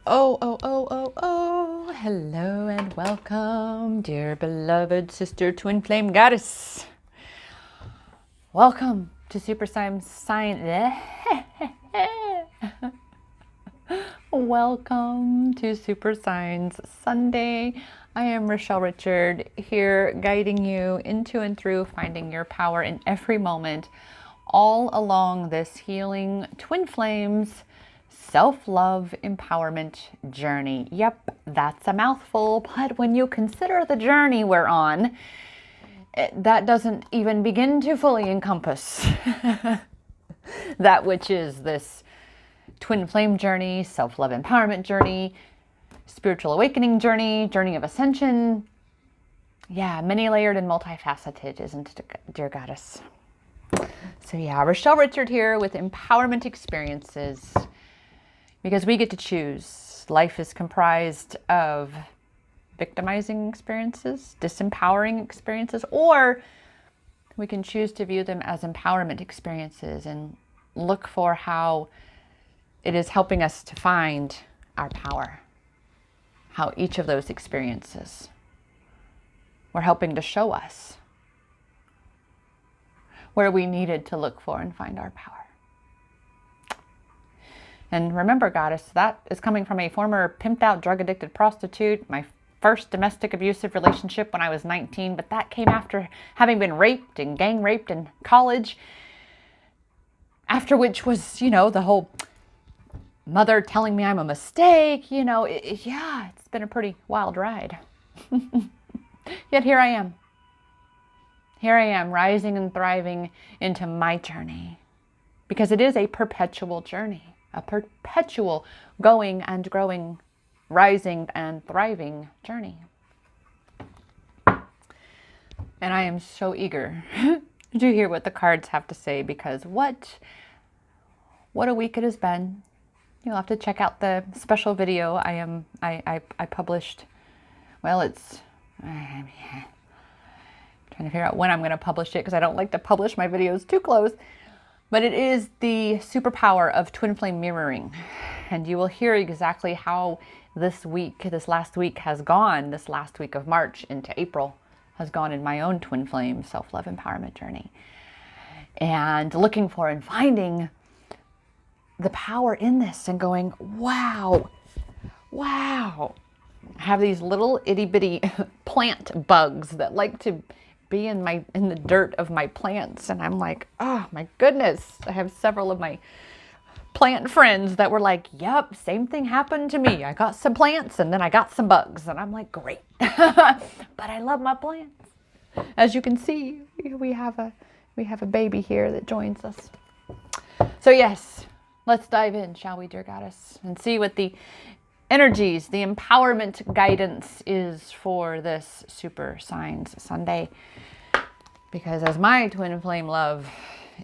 Oh, oh, oh, oh, oh. Hello and welcome, dear beloved sister twin flame goddess. Welcome to Super Science. Welcome to Super Signs Sunday. I am Rochelle Richard, here guiding you into and through finding your power in every moment, all along this healing twin flames self-love empowerment journey. Yep, that's a mouthful, but when you consider the journey we're on, that doesn't even begin to fully encompass that which is this twin flame journey, self-love empowerment journey, spiritual awakening journey, journey of ascension. Yeah, many layered and multifaceted, isn't it, dear goddess? So yeah, Rochelle Richard here with Empowerment Experiences, because we get to choose. Life is comprised of victimizing experiences, disempowering experiences, or we can choose to view them as empowerment experiences and look for how it is helping us to find our power, how each of those experiences were helping to show us where we needed to look for and find our power. And remember, goddess, that is coming from a former pimped out, drug addicted prostitute, my first domestic abusive relationship when I was 19, but that came after having been raped and gang raped in college. After which was, the whole mother telling me I'm a mistake, yeah, it's been a pretty wild ride. Yet here I am. Here I am, rising and thriving into my journey, because it is a perpetual journey. A perpetual going and growing, rising and thriving journey. And I am so eager to hear what the cards have to say, because what a week it has been. You'll have to check out the special video I published. Well, I'm trying to figure out when I'm going to publish it, because I don't like to publish my videos too close. But it is the superpower of twin flame mirroring. And you will hear exactly how this last week has gone, this last week of March into April has gone in my own twin flame self-love empowerment journey. And looking for and finding the power in this and going, wow. I have these little itty bitty plant bugs that like to be in the dirt of my plants, and I'm like, oh my goodness. I have several of my plant friends that were like, yep, same thing happened to me. I got some plants and then I got some bugs, and I'm like, great. But I love my plants. As you can see, we have a baby here that joins us. So yes, let's dive in, shall we, dear goddess, and see what the energies, the empowerment guidance is for this Super Signs Sunday. Because as my twin flame love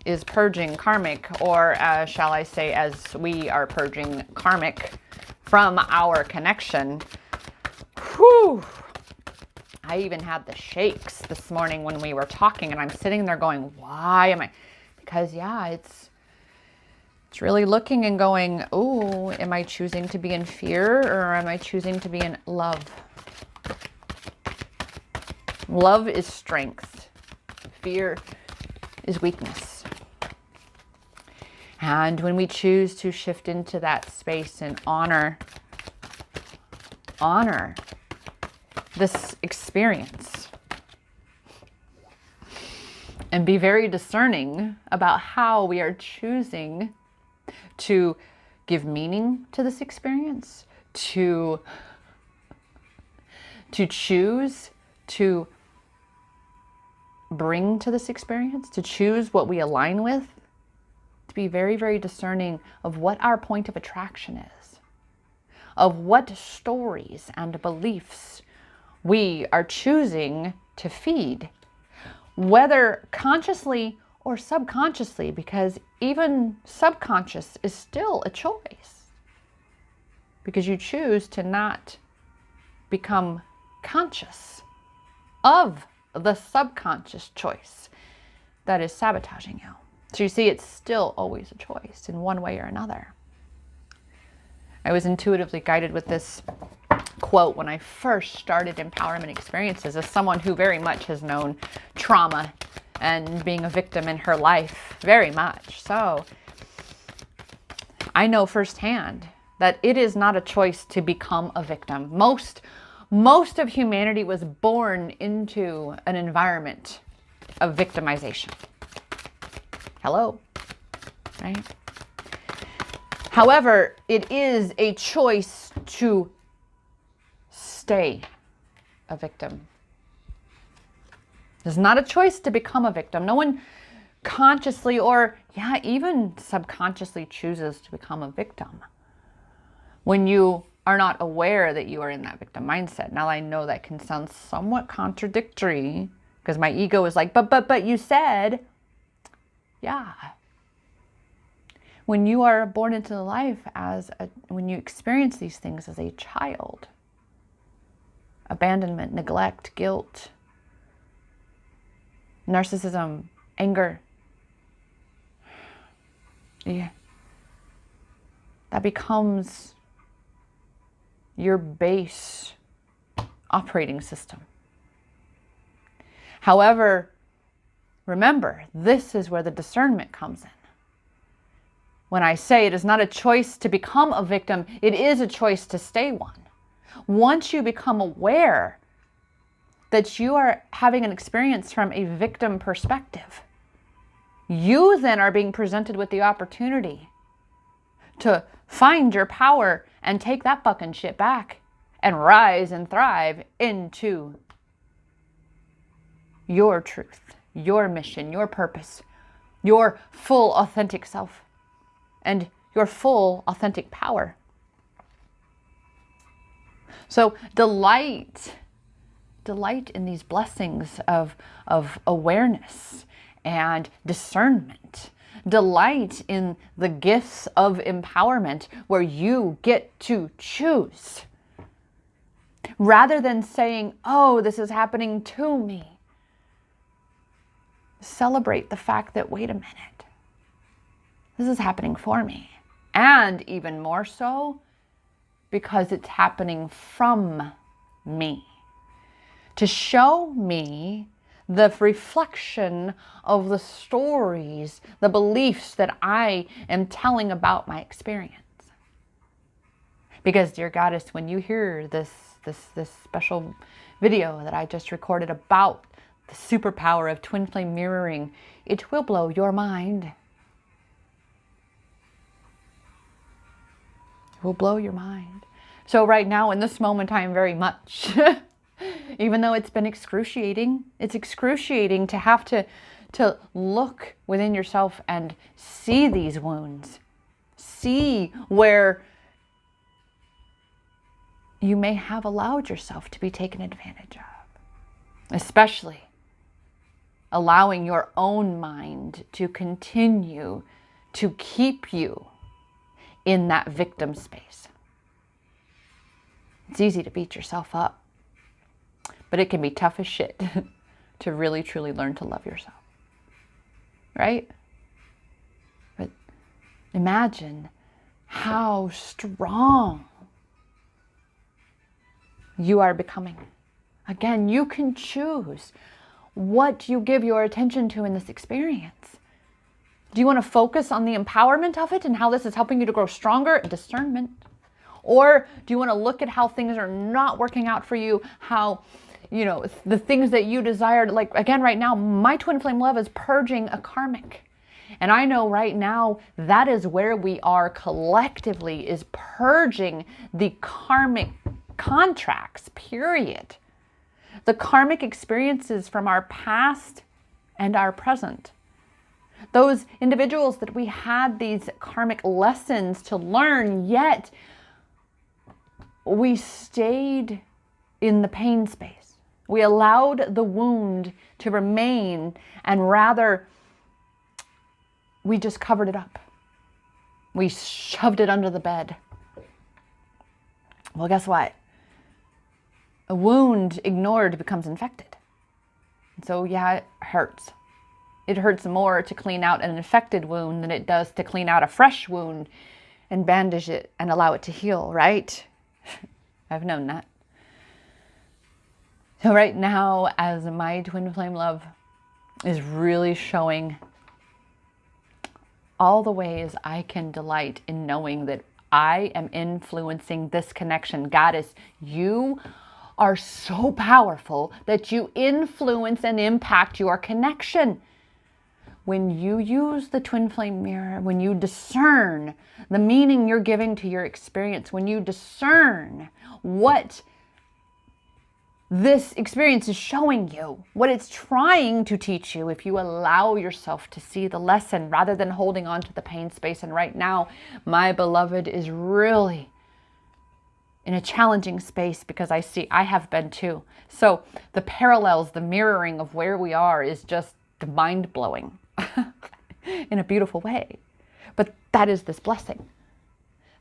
is purging karmic, or shall I say, as we are purging karmic from our connection, whew, I even had the shakes this morning when we were talking, and I'm sitting there going, why am I? Because yeah, it's really looking and going, oh, am I choosing to be in fear, or am I choosing to be in love? Love is strength. Fear is weakness. And when we choose to shift into that space and honor this experience and be very discerning about how we are choosing to give meaning to this experience, to choose to bring to this experience, to choose what we align with, to be very, very discerning of what our point of attraction is, of what stories and beliefs we are choosing to feed, whether consciously or subconsciously, because even subconscious is still a choice, because you choose to not become conscious of the subconscious choice that is sabotaging you. So you see, it's still always a choice in one way or another. I was intuitively guided with this quote when I first started empowerment experiences, as someone who very much has known trauma and being a victim in her life, very much. So I know firsthand that it is not a choice to become a victim. Most of humanity was born into an environment of victimization. Hello, right? However, it is a choice to stay a victim. It's not a choice to become a victim. No one consciously or, even subconsciously chooses to become a victim when you are not aware that you are in that victim mindset. Now, I know that can sound somewhat contradictory because my ego is like, but you said, yeah. When you are born into life when you experience these things as a child, abandonment, neglect, guilt, narcissism, anger, that becomes your base operating system. However, remember, this is where the discernment comes in. When I say it is not a choice to become a victim, it is a choice to stay one. Once you become aware that you are having an experience from a victim perspective, you then are being presented with the opportunity to find your power and take that fucking shit back and rise and thrive into your truth, your mission, your purpose, your full authentic self, and your full authentic power. So delight in these blessings of awareness and discernment. Delight in the gifts of empowerment where you get to choose. Rather than saying, oh, this is happening to me. Celebrate the fact that, wait a minute, this is happening for me. And even more so, because it's happening from me. To show me the reflection of the stories, the beliefs that I am telling about my experience. Because, dear Goddess, when you hear this special video that I just recorded about the superpower of twin flame mirroring, it will blow your mind. It will blow your mind. So right now, in this moment, I am very much, even though it's been excruciating, it's excruciating to have to look within yourself and see these wounds. See where you may have allowed yourself to be taken advantage of. Especially allowing your own mind to continue to keep you in that victim space. It's easy to beat yourself up, but it can be tough as shit to really, truly learn to love yourself. Right? But imagine how strong you are becoming. Again, you can choose what you give your attention to in this experience. Do you want to focus on the empowerment of it and how this is helping you to grow stronger? Discernment. Or do you want to look at how things are not working out for you, how, the things that you desired, like, again, right now, my twin flame love is purging a karmic. And I know right now that is where we are collectively, is purging the karmic contracts, period. The karmic experiences from our past and our present. Those individuals that we had these karmic lessons to learn, yet we stayed in the pain space. We allowed the wound to remain, and rather we just covered it up. We shoved it under the bed. Well, guess what? A wound ignored becomes infected. So yeah, it hurts. It hurts more to clean out an infected wound than it does to clean out a fresh wound. and bandage it and allow it to heal, right? I've known that. So right now, as my twin flame love is really showing all the ways I can delight in knowing that I am influencing this connection. Goddess, you are so powerful that you influence and impact your connection. When you use the twin flame mirror, when you discern the meaning you're giving to your experience, when you discern what this experience is showing you, what it's trying to teach you, if you allow yourself to see the lesson rather than holding on to the pain space. And right now, my beloved is really in a challenging space because I have been too. So the parallels, the mirroring of where we are is just mind-blowing in a beautiful way. But that is this blessing.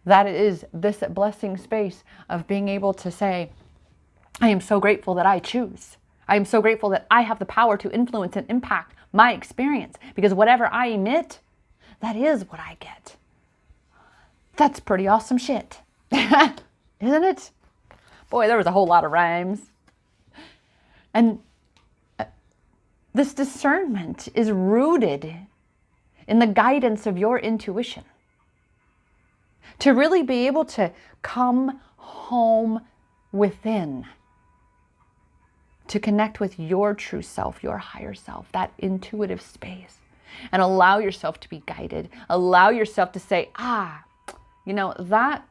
That is this blessing space of being able to say, I am so grateful that I choose. I am so grateful that I have the power to influence and impact my experience, because whatever I emit, that is what I get. That's pretty awesome shit. Isn't it? Boy, there was a whole lot of rhymes. And this discernment is rooted in the guidance of your intuition. To really be able to come home within, to connect with your true self, your higher self, that intuitive space, and allow yourself to be guided. Allow yourself to say, that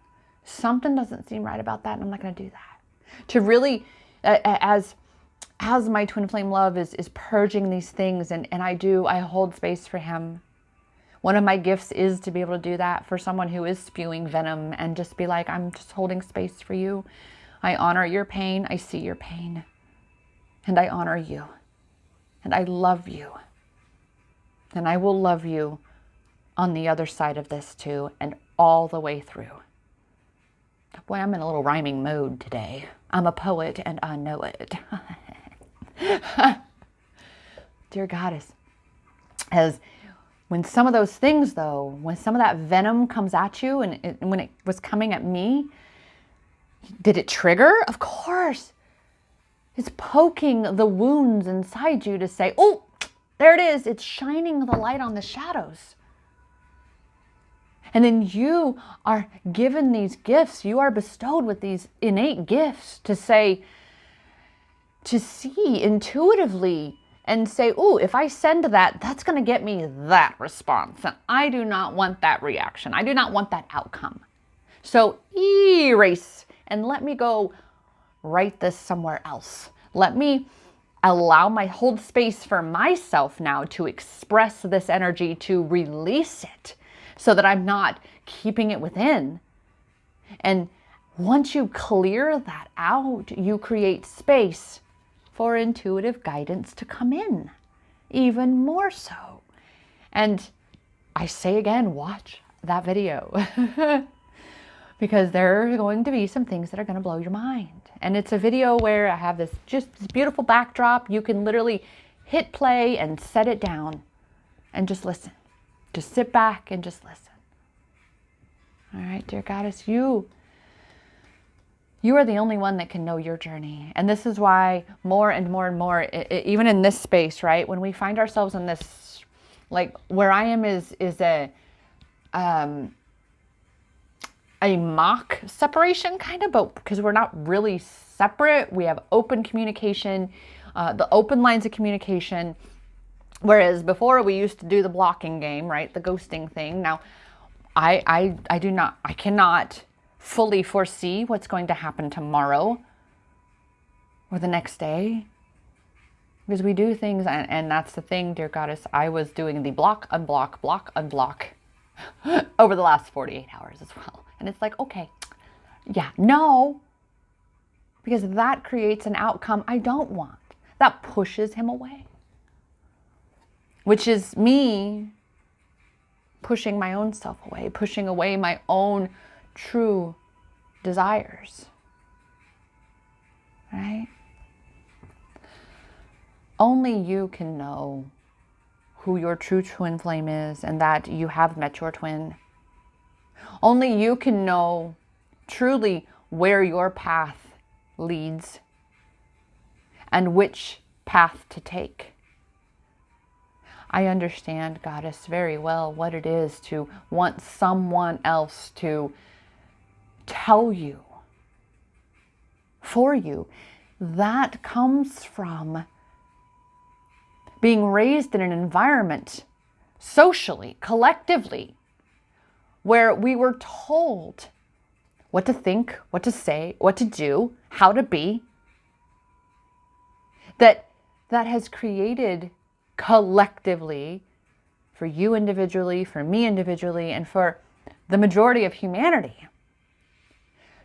something doesn't seem right about that, and I'm not going to do that. To really, as my twin flame love is purging these things, and I hold space for him. One of my gifts is to be able to do that for someone who is spewing venom and just be like, I'm just holding space for you. I honor your pain. I see your pain. And I honor you. And I love you. And I will love you on the other side of this too, and all the way through. Boy, I'm in a little rhyming mode today. I'm a poet and I know it. Dear Goddess, when some of those things though, when some of that venom comes at you, and when it was coming at me, did it trigger? Of course. It's poking the wounds inside you to say, oh, there it is. It's shining the light on the shadows. And then you are given these gifts. You are bestowed with these innate gifts to say, to see intuitively and say, oh, if I send that, that's going to get me that response. And I do not want that reaction. I do not want that outcome. So erase and let me go write this somewhere else. Let me hold space for myself now to express this energy, to release it so that I'm not keeping it within. And once you clear that out, you create space for intuitive guidance to come in, even more so. And I say again, watch that video. Because there are going to be some things that are going to blow your mind. And it's a video where I have this beautiful backdrop. You can literally hit play and set it down and just listen. Just sit back and just listen. All right, dear Goddess, you are the only one that can know your journey. And this is why more and more and more, even in this space, right? When we find ourselves in this, like where I am is a mock separation kind of, but because we're not really separate, we have open communication, the open lines of communication. Whereas before we used to do the blocking game, right? The ghosting thing. Now I cannot fully foresee what's going to happen tomorrow or the next day, because we do things, and that's the thing, dear Goddess. I was doing the block, unblock, block, unblock over the last 48 hours as well. And it's like, okay, yeah, no, because that creates an outcome I don't want. That pushes him away, which is me pushing my own self away, pushing away my own true desires, right? Only you can know who your true twin flame is, and that you have met your twin. Only you can know truly where your path leads and which path to take. I understand, Goddess, very well what it is to want someone else to tell you, for you. That comes from being raised in an environment, socially, collectively, where we were told what to think, what to say, what to do, how to be. That has created collectively, for you individually, for me individually, and for the majority of humanity,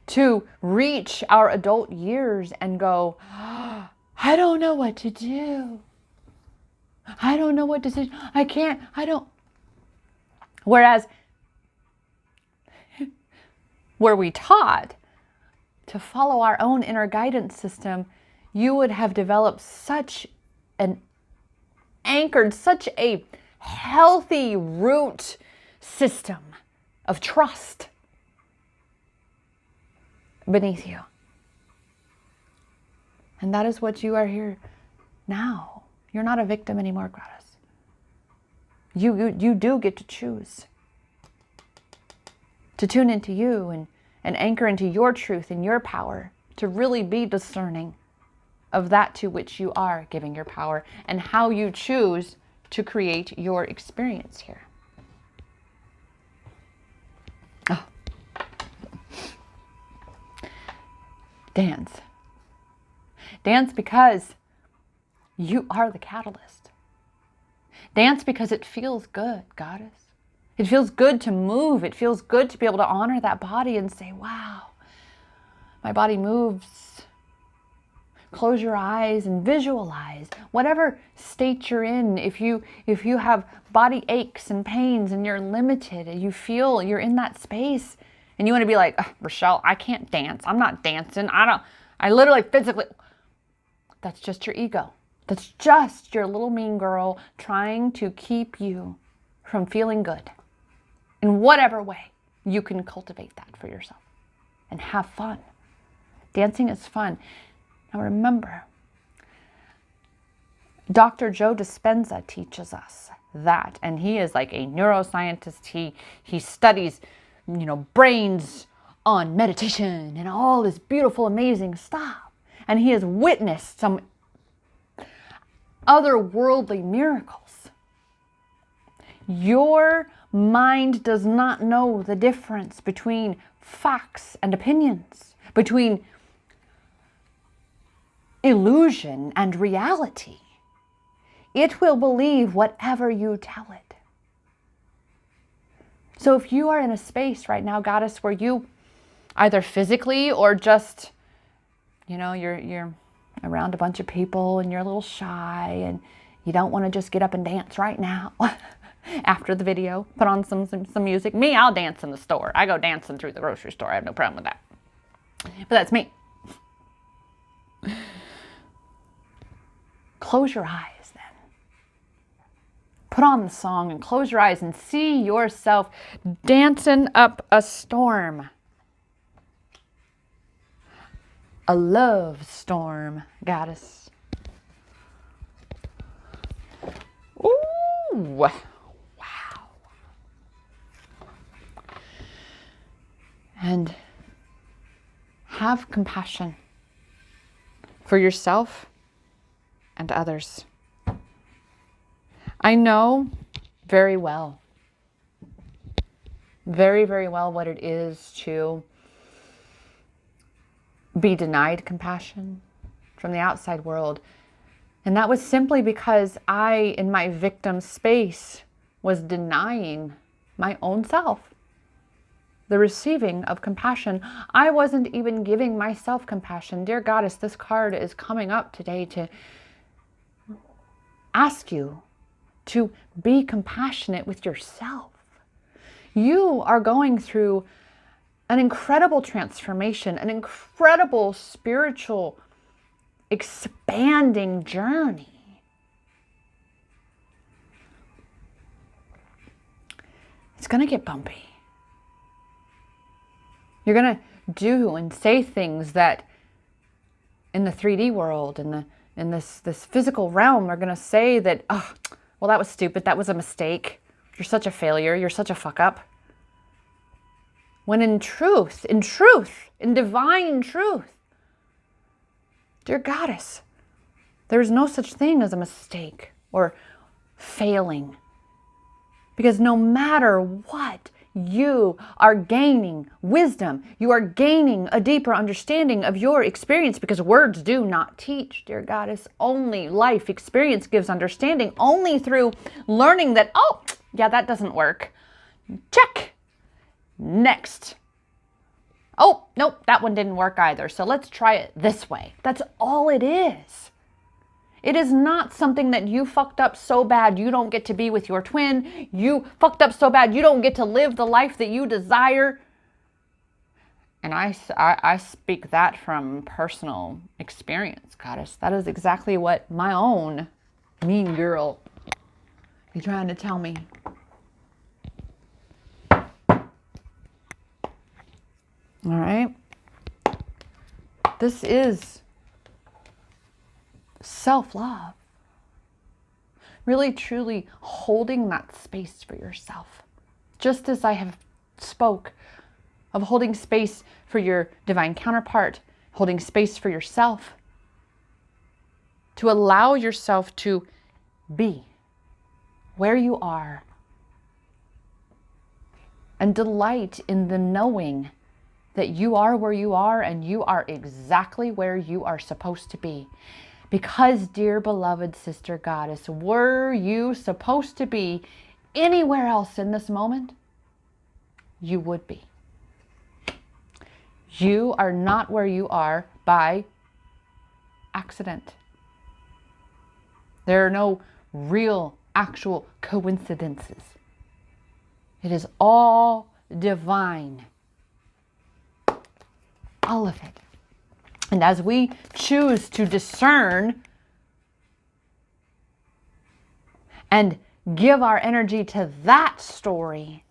to reach our adult years and go, oh, I don't know what to do. I don't know what decision. I can't. I don't. Whereas, were we taught to follow our own inner guidance system, you would have developed such an anchored, such a healthy root system of trust beneath you. And that is what you are here now. You're not a victim anymore, Goddess. You do get to choose to tune into you and anchor into your truth and your power, to really be discerning of that to which you are giving your power and how you choose to create your experience here. Oh. Dance. Dance because you are the catalyst. Dance because it feels good, Goddess. It feels good to move. It feels good to be able to honor that body and say, wow, my body moves. Close your eyes and visualize whatever state you're in. If you have body aches and pains and you're limited and you feel you're in that space and you want to be like, Rochelle, I can't dance. I'm not dancing. I literally physically. That's just your ego. That's just your little mean girl trying to keep you from feeling good. In whatever way you can cultivate that for yourself and have fun. Dancing is fun. Now remember, Dr. Joe Dispenza teaches us that, and he is like a neuroscientist. He studies, brains on meditation and all this beautiful, amazing stuff. And he has witnessed some otherworldly miracles. Your mind does not know the difference between facts and opinions, between illusion and reality. It will believe whatever you tell it. So if you are in a space right now, Goddess, where you either physically or just, you're around a bunch of people and you're a little shy and you don't want to just get up and dance right now after the video, put on some music. Me, I'll dance in the store. I go dancing through the grocery store. I have no problem with that. But that's me. Close your eyes then. Put on the song and close your eyes and see yourself dancing up a storm. A love storm, Goddess. Ooh, wow. And have compassion for yourself and others. I know very well, very, very well what it is to be denied compassion from the outside world. And that was simply because I, in my victim space, was denying my own self the receiving of compassion. I wasn't even giving myself compassion. Dear Goddess, this card is coming up today to ask you to be compassionate with yourself. You are going through an incredible transformation, an incredible spiritual expanding journey. It's going to get bumpy. You're going to do and say things that in the 3D world, in this physical realm, are going to say that, oh, well, that was stupid. That was a mistake. You're such a failure. You're such a fuck up. When in truth, in divine truth, dear Goddess, there is no such thing as a mistake or failing. Because no matter what, you are gaining wisdom. You are gaining a deeper understanding of your experience, because words do not teach, dear Goddess. Only life experience gives understanding. Only through learning that, oh, yeah, that doesn't work. Check. Next. Oh, nope, that one didn't work either. So let's try it this way. That's all it is. It is not something that you fucked up so bad you don't get to be with your twin. You fucked up so bad you don't get to live the life that you desire. And I speak that from personal experience, Goddess. That is exactly what my own mean girl is trying to tell me. All right? This is self-love. Really, truly holding that space for yourself. Just as I have spoke of holding space for your divine counterpart, holding space for yourself. To allow yourself to be where you are. And delight in the knowing that you are where you are and you are exactly where you are supposed to be. Because, dear beloved sister Goddess, were you supposed to be anywhere else in this moment, you would be. You are not where you are by accident. There are no real, actual coincidences. It is all divine. All of it. And as we choose to discern and give our energy to that story,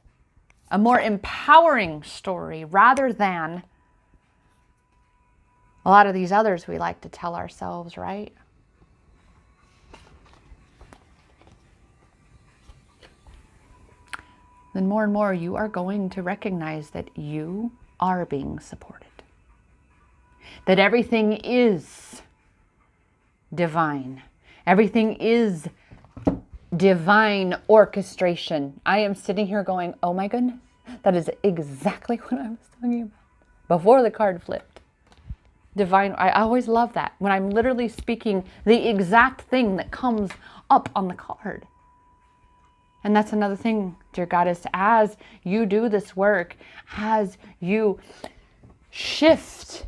a more empowering story, rather than a lot of these others we like to tell ourselves, right? Then more and more you are going to recognize that you are being supported. That everything is divine. Everything is divine orchestration. I am sitting here going, oh my goodness, that is exactly what I was talking about before the card flipped. Divine, I always love that. When I'm literally speaking the exact thing that comes up on the card. And that's another thing, dear Goddess, as you do this work, as you shift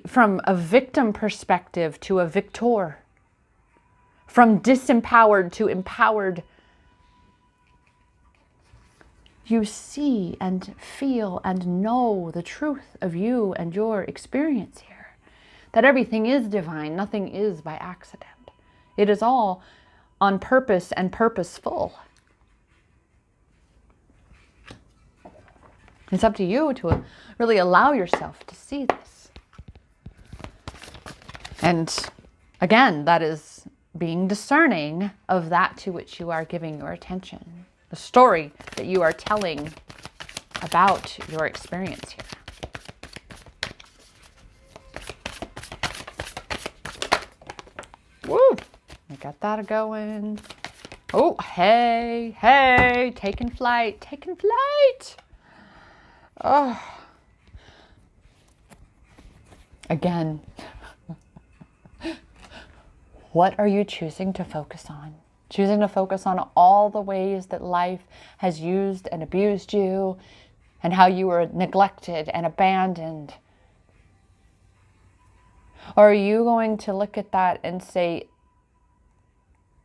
from a victim perspective to a victor, from disempowered to empowered, you see and feel and know the truth of you and your experience here. That everything is divine, nothing is by accident. It is all on purpose and purposeful. It's up to you to really allow yourself to see this. And again, that is being discerning of that to which you are giving your attention. The story that you are telling about your experience here. Woo! We got that going. Oh, hey, taking flight. Oh. Again. What are you choosing to focus on? Choosing to focus on all the ways that life has used and abused you, and how you were neglected and abandoned? Or are you going to look at that and say,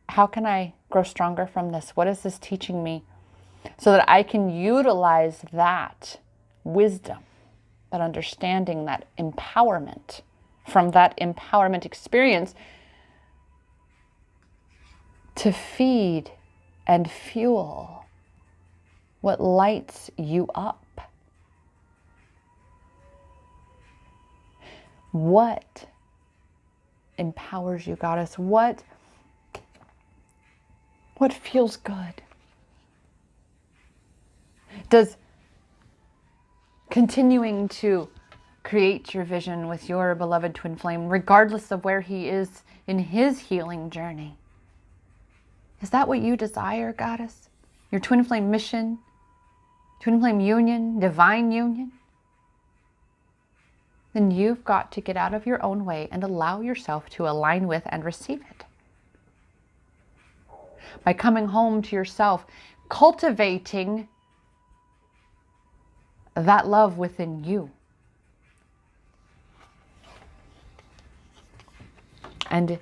how can I grow stronger from this? What is this teaching me? So that I can utilize that wisdom, that understanding, that empowerment from that empowerment experience to feed and fuel what lights you up. What empowers you, Goddess? What feels good? Does continuing to create your vision with your beloved twin flame, regardless of where he is in his healing journey, is that what you desire, Goddess? Your twin flame mission, twin flame union, divine union? Then you've got to get out of your own way and allow yourself to align with and receive it. By coming home to yourself, cultivating that love within you. And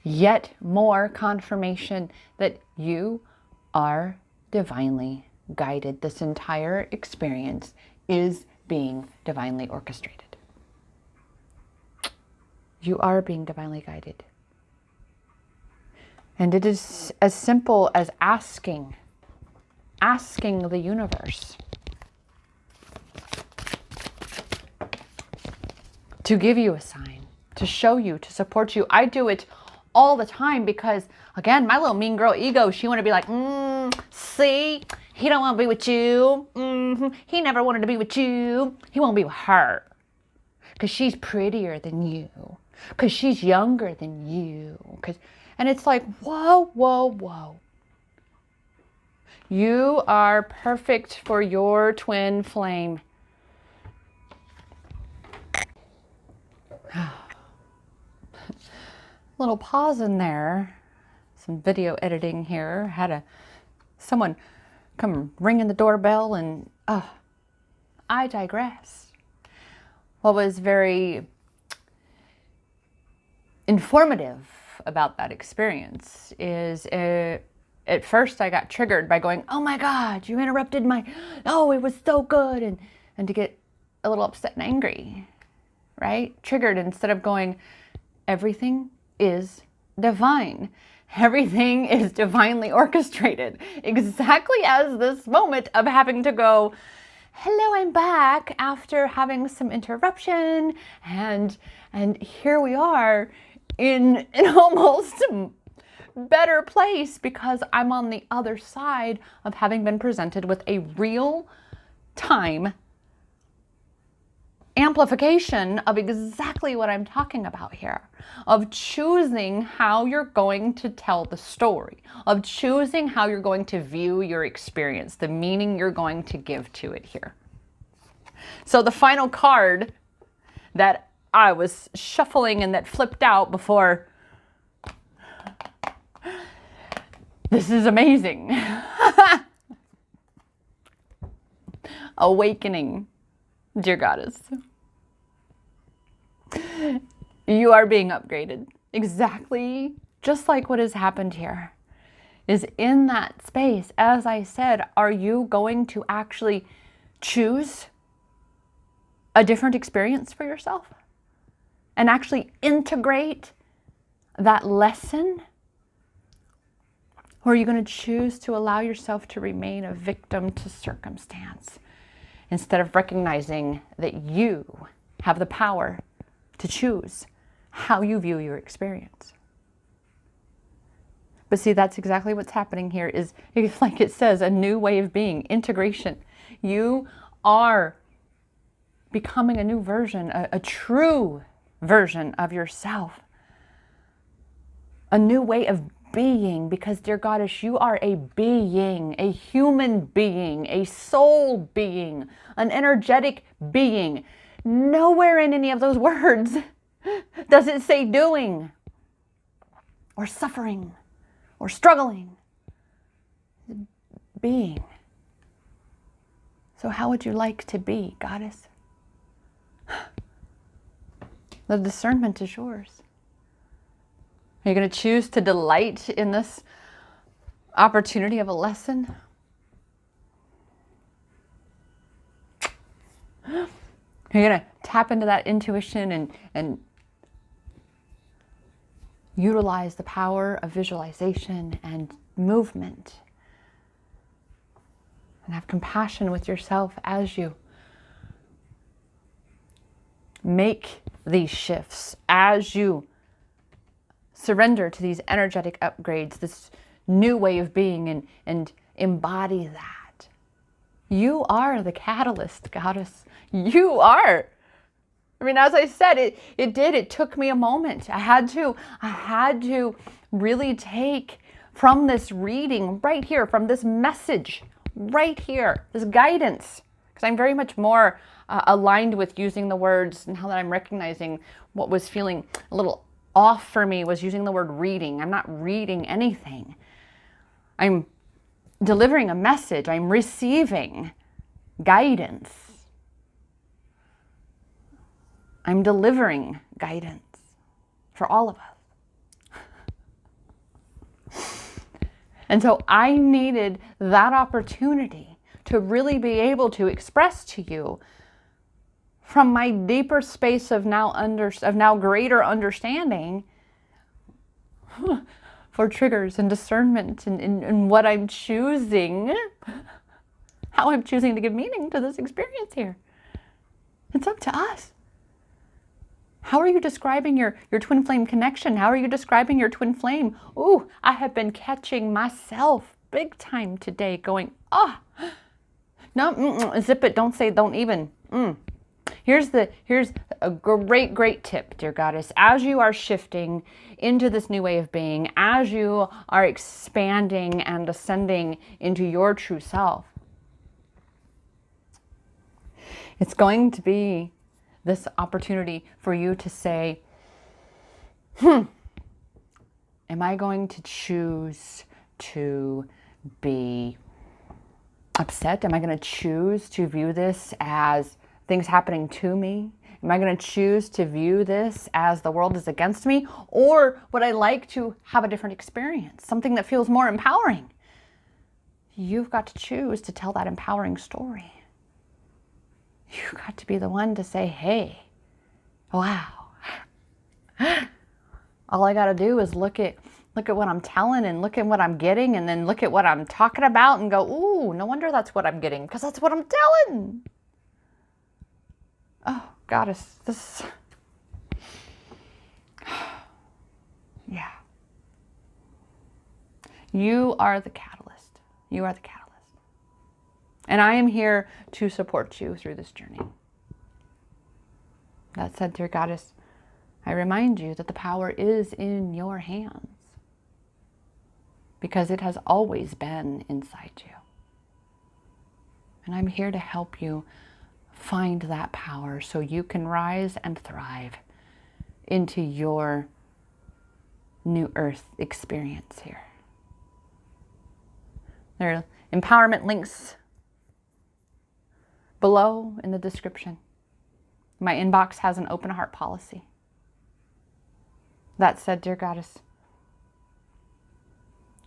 yet more confirmation that you are divinely guided. This entire experience is being divinely orchestrated. You are being divinely guided. And it is as simple as asking the universe to give you a sign, to show you, to support you. I do it all the time because, again, my little mean girl ego, she want to be like, see, he don't want to be with you. He never wanted to be with you. He won't be with her because she's prettier than you, because she's younger than you. And it's like, whoa, whoa, whoa. You are perfect for your twin flame. Little pause in there. Some video editing here. Had someone come ringing the doorbell, and I digress. What was very informative about that experience is at first I got triggered by going, oh my God, you interrupted it was so good, and to get a little upset and angry, right? Triggered instead of going, everything is divine. Everything is divinely orchestrated. Exactly as this moment of having to go, hello, I'm back after having some interruption, and here we are in an almost better place because I'm on the other side of having been presented with a real time amplification of exactly what I'm talking about here, of choosing how you're going to tell the story, of choosing how you're going to view your experience, the meaning you're going to give to it here. So the final card that I was shuffling and that flipped out before, this is amazing. Awakening, dear Goddess. You are being upgraded. Exactly just like what has happened here is in that space. As I said, are you going to actually choose a different experience for yourself and actually integrate that lesson? Or are you going to choose to allow yourself to remain a victim to circumstance instead of recognizing that you have the power to choose how you view your experience? But see, that's exactly what's happening here is, like it says, a new way of being, integration. You are becoming a new version, a true version of yourself. A new way of being, because, dear Goddess, you are a being, a human being, a soul being, an energetic being. Nowhere in any of those words does it say doing or suffering or struggling. Being. So how would you like to be, Goddess? The discernment is yours. Are you going to choose to delight in this opportunity of a lesson? Are you going to tap into that intuition and utilize the power of visualization and movement? And have compassion with yourself as you make these shifts, as you surrender to these energetic upgrades, this new way of being, and embody that. You are the catalyst, goddess. You are. I mean, as I said, it took me a moment. I had to really take from this reading right here, from this message right here, this guidance, because I'm very much more aligned with using the words, now that I'm recognizing what was feeling a little off for me was using the word reading. I'm not reading anything. I'm delivering a message. I'm receiving guidance. I'm delivering guidance for all of us. And so I needed that opportunity to really be able to express to you from my deeper space of now greater understanding for triggers and discernment and what I'm choosing, how I'm choosing to give meaning to this experience here. It's up to us. How are you describing your twin flame connection? How are you describing your twin flame? Ooh, I have been catching myself big time today going, no, zip it, don't say, don't even. Here's a great tip, dear goddess. As you are shifting into this new way of being, as you are expanding and ascending into your true self, it's going to be this opportunity for you to say, am I going to choose to be upset? Am I going to choose to view this as things happening to me? Am I going to choose to view this as the world is against me? Or would I like to have a different experience, something that feels more empowering? You've got to choose to tell that empowering story. You've got to be the one to say, hey, wow. All I got to do is look at what I'm telling and look at what I'm getting and then look at what I'm talking about and go, ooh, no wonder that's what I'm getting, because that's what I'm telling. Oh, goddess, this, yeah. You are the catalyst. You are the catalyst. And I am here to support you through this journey. That said, dear goddess, I remind you that the power is in your hands, because it has always been inside you. And I'm here to help you find that power so you can rise and thrive into your new earth experience here. There are empowerment links below in the description. My inbox has an open heart policy. That said, dear goddess,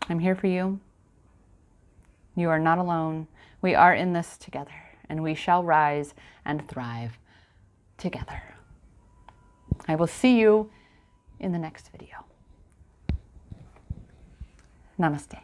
I'm here for you. You are not alone. We are in this together, and we shall rise and thrive together. I will see you in the next video. Namaste.